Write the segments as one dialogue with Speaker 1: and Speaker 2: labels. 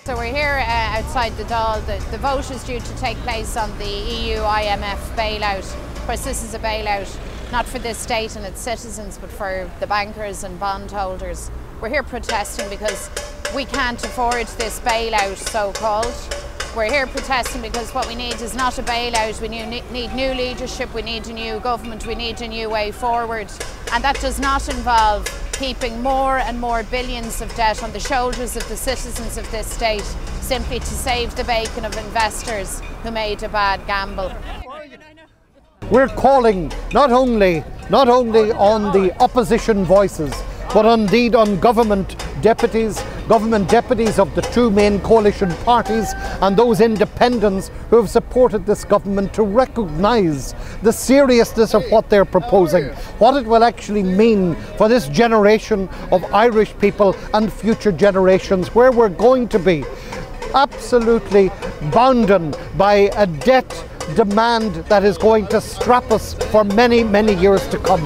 Speaker 1: So we're here outside the Dáil. The vote is due to take place on the EU IMF bailout. Of course, this is a bailout not for this state and its citizens, but for the bankers and bondholders. We're here protesting because we can't afford this bailout, so-called. We're here protesting because what we need is not a bailout. We need new leadership, we need a new government, we need a new way forward. And that does not involve keeping more and more billions of debt on the shoulders of the citizens of this state, simply to save the bacon of investors who made a bad gamble.
Speaker 2: We're calling not only on the opposition voices, but indeed on government deputies of the two main coalition parties and those independents who have supported this government to recognise the seriousness of what they're proposing, what it will actually mean for this generation of Irish people and future generations, where we're going to be absolutely bounded by a debt demand that is going to strap us for many, many years to come.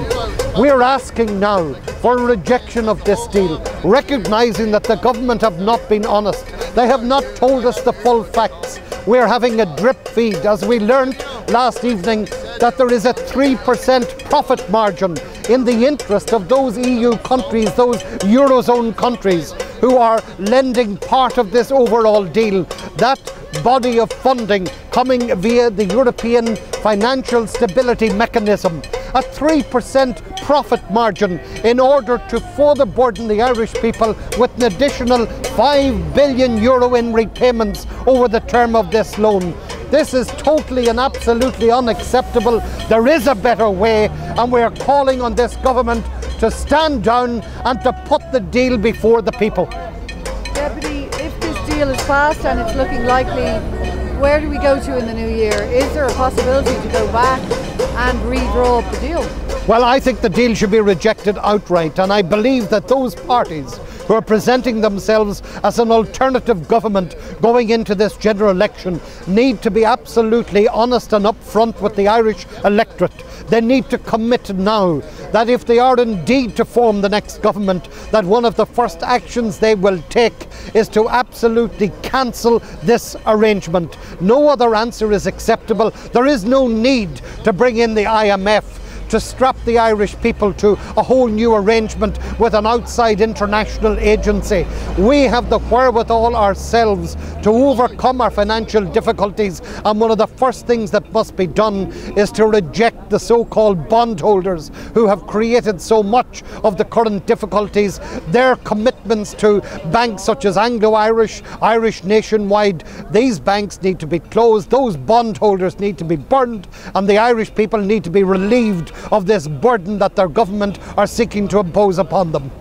Speaker 2: We're asking now for a rejection of this deal, recognising that the government have not been honest. They have not told us the full facts. We're having a drip feed, as we learned last evening that there is a 3% profit margin in the interest of those EU countries, those Eurozone countries who are lending part of this overall deal. That body of funding coming via the European Financial Stability Mechanism, a 3% profit margin in order to further burden the Irish people with an additional €5 billion in repayments over the term of this loan. This is totally and absolutely unacceptable. There is a better way, and we are calling on this government to stand down and to put the deal before the people.
Speaker 3: Deputy, if this deal is passed and it's looking likely, where do we go to in the new year? Is there a possibility to go back and redraw up the deal?
Speaker 2: Well, I think the deal should be rejected outright, and I believe that those parties who are presenting themselves as an alternative government going into this general election need to be absolutely honest and upfront with the Irish electorate. They need to commit now that if they are indeed to form the next government, that one of the first actions they will take is to absolutely cancel this arrangement. No other answer is acceptable. There is no need to bring in the IMF to strap the Irish people to a whole new arrangement with an outside international agency. We have the wherewithal ourselves to overcome our financial difficulties, and one of the first things that must be done is to reject the so-called bondholders who have created so much of the current difficulties. Their commitments to banks such as Anglo-Irish, Irish Nationwide, these banks need to be closed, those bondholders need to be burned, and the Irish people need to be relieved of this burden that their government are seeking to impose upon them.